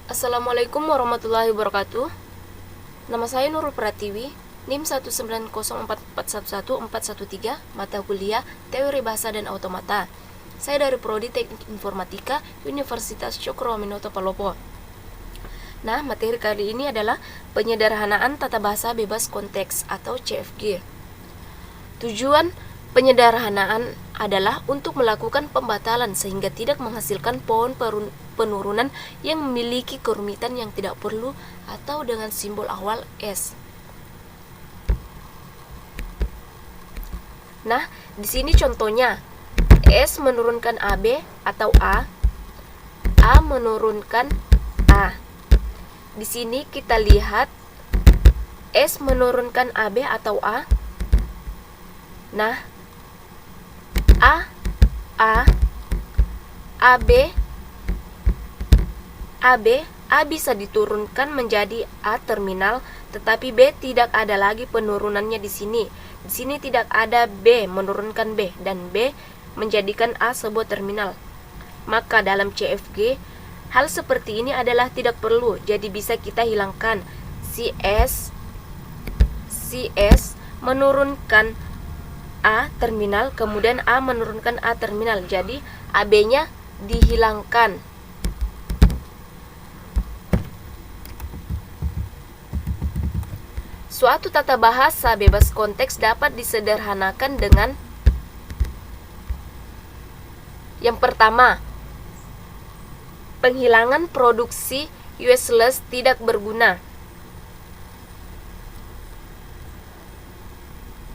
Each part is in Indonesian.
Assalamualaikum warahmatullahi wabarakatuh. Nama saya Nurul Pratiwi, NIM 19044111413, mata kuliah Teori Bahasa dan Automata. Saya dari Prodi Teknik Informatika Universitas Cokroaminoto Palopo. Nah, materi kali ini adalah penyederhanaan tata bahasa bebas konteks atau CFG. Tujuan penyederhanaan adalah untuk melakukan pembatalan sehingga tidak menghasilkan pohon penurunan yang memiliki kerumitan yang tidak perlu atau dengan simbol awal S. Nah, di sini contohnya S menurunkan AB atau A menurunkan A. Di sini kita lihat S menurunkan AB atau A. Nah, A bisa diturunkan menjadi A terminal, tetapi B tidak ada lagi penurunannya di sini. Di sini tidak ada B menurunkan B dan B menjadikan A sebuah terminal. Maka dalam CFG hal seperti ini adalah tidak perlu, jadi bisa kita hilangkan. Si S menurunkan A terminal, kemudian A menurunkan A terminal, jadi AB-nya dihilangkan. Suatu tata bahasa bebas konteks dapat disederhanakan dengan yang pertama, penghilangan produksi useless tidak berguna.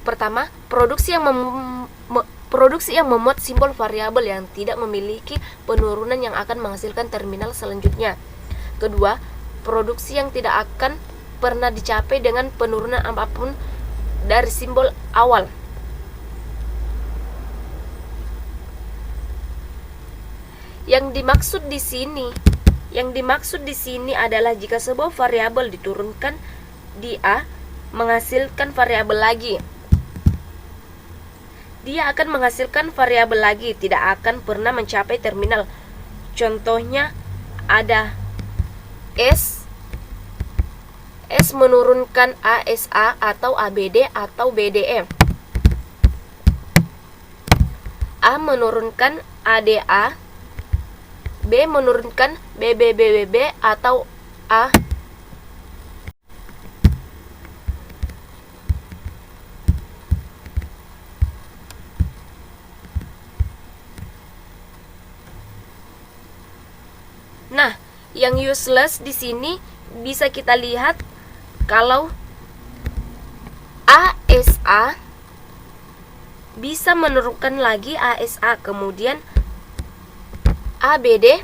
Pertama, produksi yang memuat simbol variabel yang tidak memiliki penurunan yang akan menghasilkan terminal selanjutnya. Kedua, produksi yang tidak akan pernah dicapai dengan penurunan apapun dari simbol awal. Yang dimaksud di sini adalah jika sebuah variabel diturunkan di A menghasilkan variabel lagi. Dia akan menghasilkan variabel lagi, tidak akan pernah mencapai terminal. Contohnya ada S menurunkan ASA atau ABD atau BDE. A menurunkan ADA, B menurunkan BBBBB atau A. Nah, yang useless di sini bisa kita lihat kalau ASA bisa menurunkan lagi ASA, kemudian ABD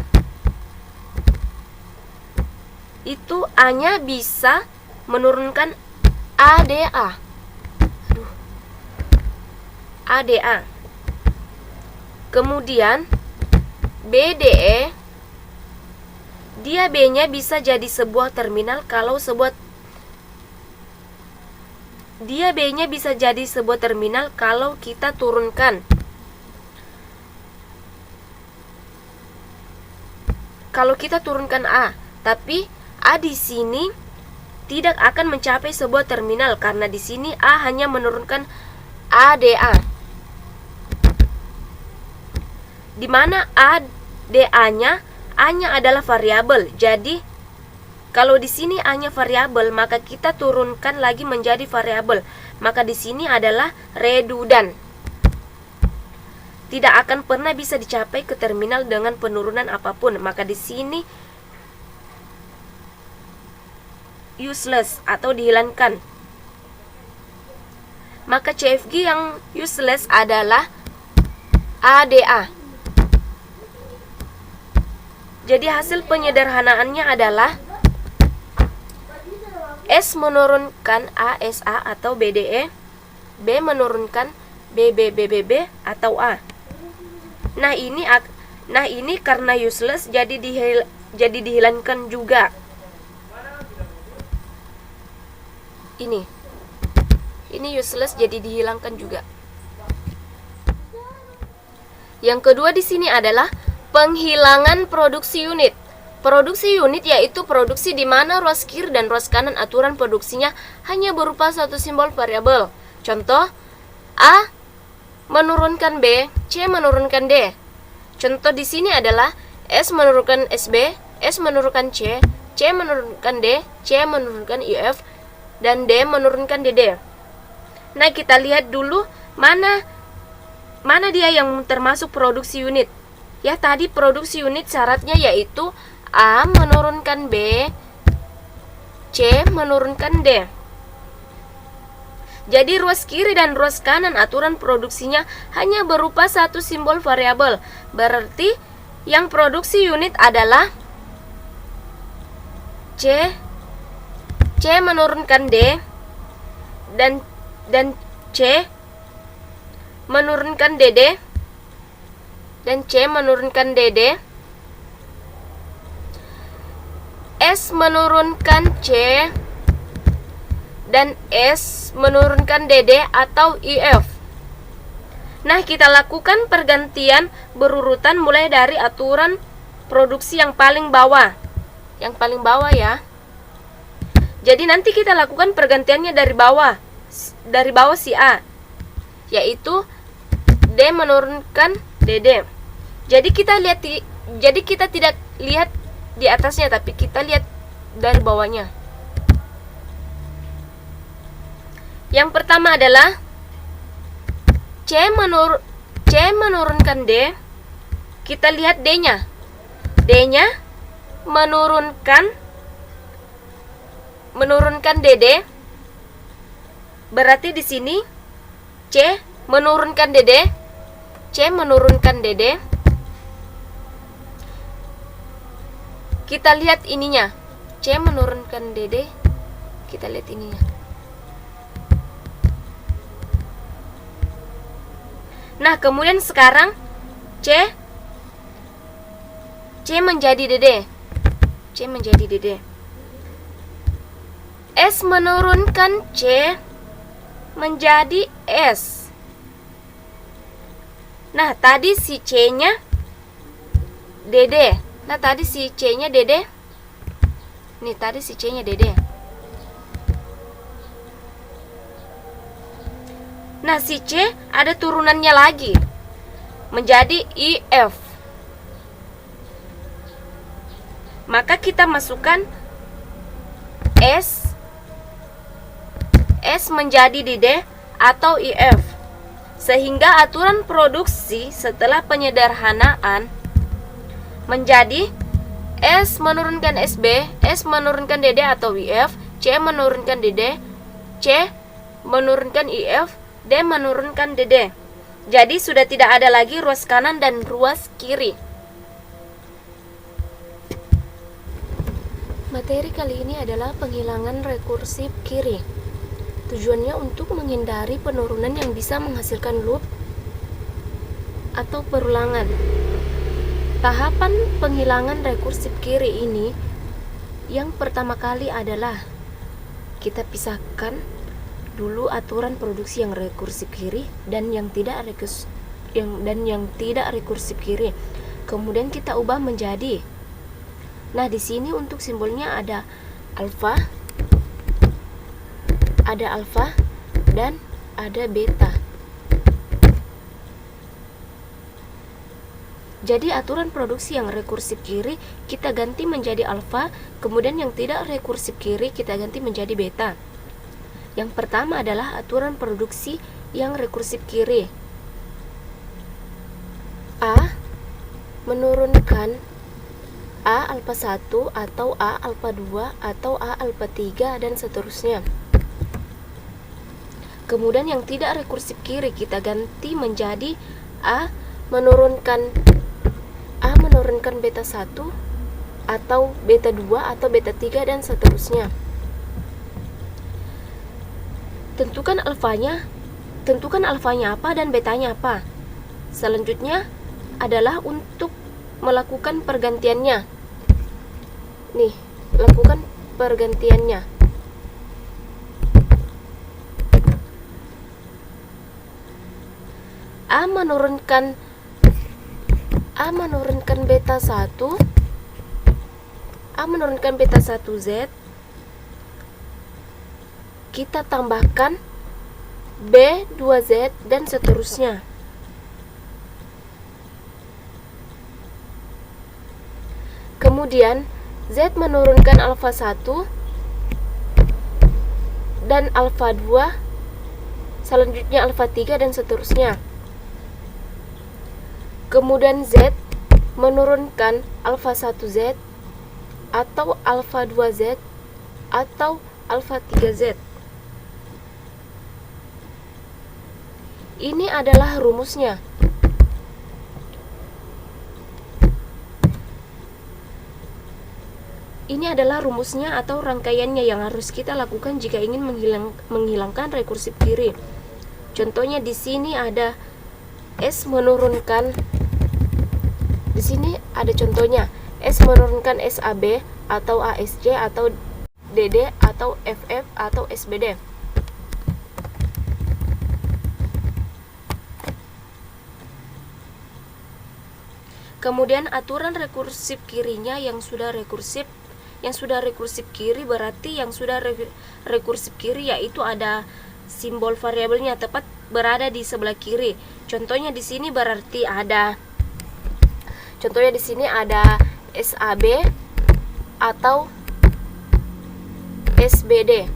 itu A-nya bisa menurunkan ADA. ADA. Kemudian BDE, dia B-nya bisa jadi sebuah terminal kalau kita turunkan. Kalau kita turunkan A, tapi A di sini tidak akan mencapai sebuah terminal karena di sini A hanya menurunkan ADA. Di mana ADA-nya A-nya adalah variabel. Jadi kalau di sini A-nya variabel, maka kita turunkan lagi menjadi variabel. Maka di sini adalah redundan. Tidak akan pernah bisa dicapai ke terminal dengan penurunan apapun. Maka di sini useless atau dihilangkan. Maka CFG yang useless adalah ADA. Jadi hasil penyederhanaannya adalah S menurunkan ASA atau BDE, B menurunkan BBBBB atau A. Nah ini karena useless jadi dihilangkan juga. Ini useless jadi dihilangkan juga. Yang kedua di sini adalah penghilangan produksi unit. Produksi unit yaitu produksi di mana ruas kiri dan ruas kanan aturan produksinya hanya berupa satu simbol variabel. Contoh, A menurunkan B, C menurunkan D. Contoh di sini adalah S menurunkan SB, S menurunkan C menurunkan D, C menurunkan IF, dan D menurunkan DD. Nah, kita lihat dulu mana dia yang termasuk produksi unit. Ya, tadi produksi unit syaratnya yaitu A menurunkan B, C menurunkan D. Jadi ruas kiri dan ruas kanan aturan produksinya hanya berupa satu simbol variabel. Berarti yang produksi unit adalah C menurunkan D dan C menurunkan DD dan C menurunkan DD. S menurunkan C dan S menurunkan DD atau IF. Nah, kita lakukan pergantian berurutan mulai dari aturan produksi yang paling bawah. Yang paling bawah ya. Jadi nanti kita lakukan pergantiannya dari bawah si A, yaitu D menurunkan DD. Jadi kita tidak lihat di atasnya, tapi kita lihat dari bawahnya. Yang pertama adalah C menurunkan D. Kita lihat D-nya. D-nya menurunkan DD. Berarti di sini C menurunkan DD, C menurunkan DD. Kita lihat ininya. C menurunkan DD. Kita lihat ininya. Nah, kemudian sekarang C menjadi DD. C menjadi DD. S menurunkan C menjadi S. Nah, tadi si C-nya DD. Nah, tadi si C-nya DD. Nih, tadi si C-nya DD. Nah, si C ada turunannya lagi menjadi IF. Maka kita masukkan S menjadi DD atau IF. Sehingga aturan produksi setelah penyederhanaan menjadi S menurunkan SB, S menurunkan DD atau IF, C menurunkan DD, C menurunkan IF, D menurunkan DD. Jadi sudah tidak ada lagi ruas kanan dan ruas kiri. Materi kali ini adalah penghilangan rekursif kiri. Tujuannya untuk menghindari penurunan yang bisa menghasilkan loop atau perulangan. Tahapan penghilangan rekursif kiri ini yang pertama kali adalah kita pisahkan dulu aturan produksi yang rekursif kiri dan yang tidak rekursif kiri. Kemudian kita ubah menjadi. Nah, di sini untuk simbolnya ada alfa, dan ada beta. Jadi aturan produksi yang rekursif kiri kita ganti menjadi alfa, kemudian yang tidak rekursif kiri kita ganti menjadi beta. Yang pertama adalah aturan produksi yang rekursif kiri. A menurunkan A alfa 1 atau A alfa 2 atau A alfa 3 dan seterusnya. Kemudian yang tidak rekursif kiri kita ganti menjadi A menurunkan beta 1 atau beta 2 atau beta 3 dan seterusnya. Tentukan alfanya apa dan betanya apa. Selanjutnya adalah untuk melakukan pergantiannya. Nih, lakukan pergantiannya. A menurunkan beta 1 A menurunkan beta 1Z, kita tambahkan B 2Z dan seterusnya. Kemudian Z menurunkan alfa 1 dan alfa 2, selanjutnya alfa 3 dan seterusnya. Kemudian Z menurunkan alfa 1Z atau alfa 2Z atau alfa 3Z. Ini adalah rumusnya. Ini adalah rumusnya atau rangkaiannya yang harus kita lakukan jika ingin menghilangkan rekursif kiri. Contohnya di sini ada S menurunkan, di sini ada contohnya S menurunkan SAB atau ASC atau DD atau FF atau SBD. Kemudian aturan rekursif kirinya yang sudah rekursif kiri, berarti yang sudah rekursif kiri yaitu ada simbol variabelnya tepat berada di sebelah kiri. Contohnya di sini berarti ada, contohnya di sini ada SAB atau SBD.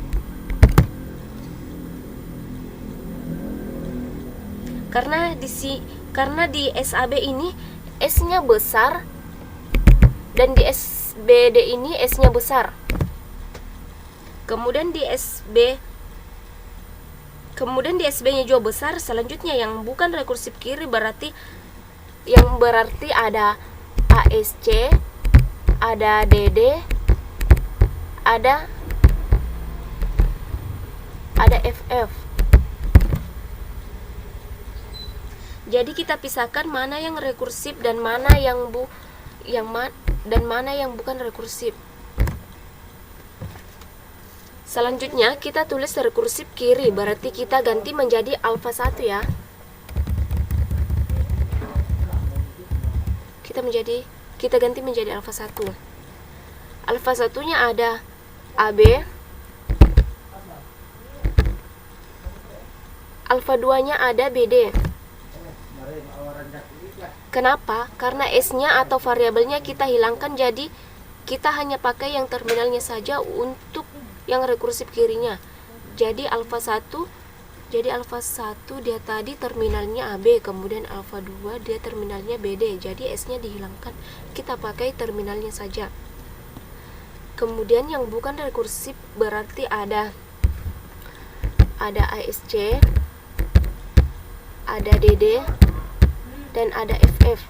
Karena di SAB ini S-nya besar dan di SBD ini S-nya besar. Kemudian di SB-nya juga besar. Selanjutnya yang bukan rekursif kiri berarti ada ASC, ada DD, ada FF. Jadi kita pisahkan mana yang rekursif dan mana yang bukan rekursif. Selanjutnya kita tulis rekursif kiri, berarti kita ganti menjadi alfa 1 ya. Kita ganti menjadi alfa 1. Alfa 1-nya ada AB. Alfa 2-nya ada BD. Kenapa? Karena S-nya atau variabelnya kita hilangkan, jadi kita hanya pakai yang terminalnya saja untuk yang rekursif kirinya. Jadi alfa 1 dia tadi terminalnya AB, kemudian alfa 2 dia terminalnya BD. Jadi S-nya dihilangkan, kita pakai terminalnya saja. Kemudian yang bukan rekursif berarti ada ASC, ada DD, dan ada FF.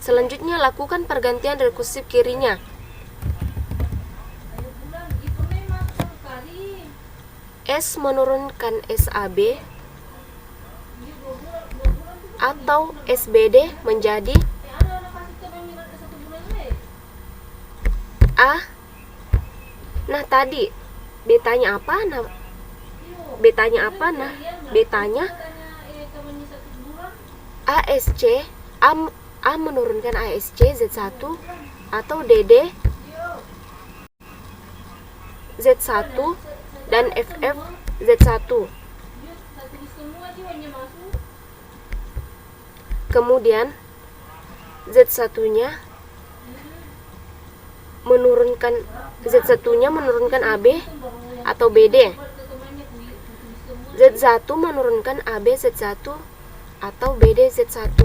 Selanjutnya lakukan pergantian rekursif kirinya. S menurunkan SAB atau SBD menjadi A. Nah tadi betanya apa? Betanya ASC, A menurunkan ASC Z1 atau DD Z1 dan FF Z1. Kemudian Z1-nya menurunkan AB atau BD. Z1 menurunkan AB Z1 atau BD Z1.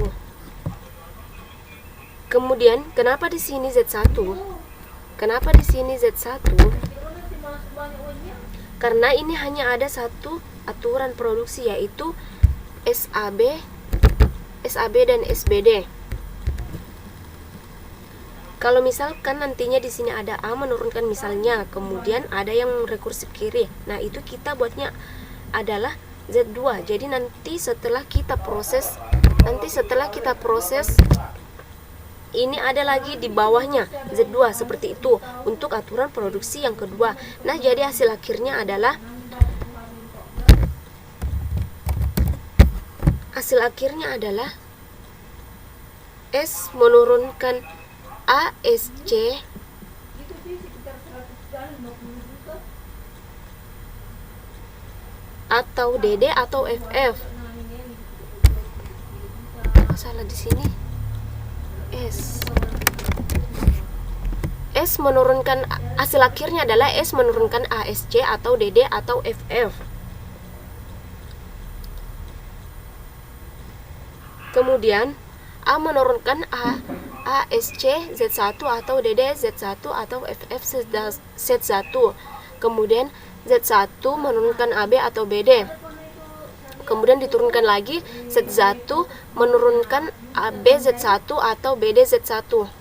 Kemudian kenapa di sini Z1? Kenapa di sini Z1? Karena ini hanya ada satu aturan produksi, yaitu SAB dan SBD. Kalau misalkan nantinya di sini ada A menurunkan misalnya, kemudian ada yang rekursif kiri. Nah, itu kita buatnya adalah Z2. Jadi nanti setelah kita proses ini ada lagi di bawahnya Z2 seperti itu untuk aturan produksi yang kedua. Nah, jadi hasil akhirnya adalah hasil akhirnya adalah S menurunkan A, S, C atau DD atau FF. Salah di sini. S menurunkan, hasil akhirnya adalah S menurunkan ASC atau DD atau FF. Kemudian A menurunkan ASC Z1 atau DD Z1 atau FF Z1. Kemudian Z1 menurunkan AB atau BD. Kemudian diturunkan lagi Z1 menurunkan AB Z1 atau BD Z1.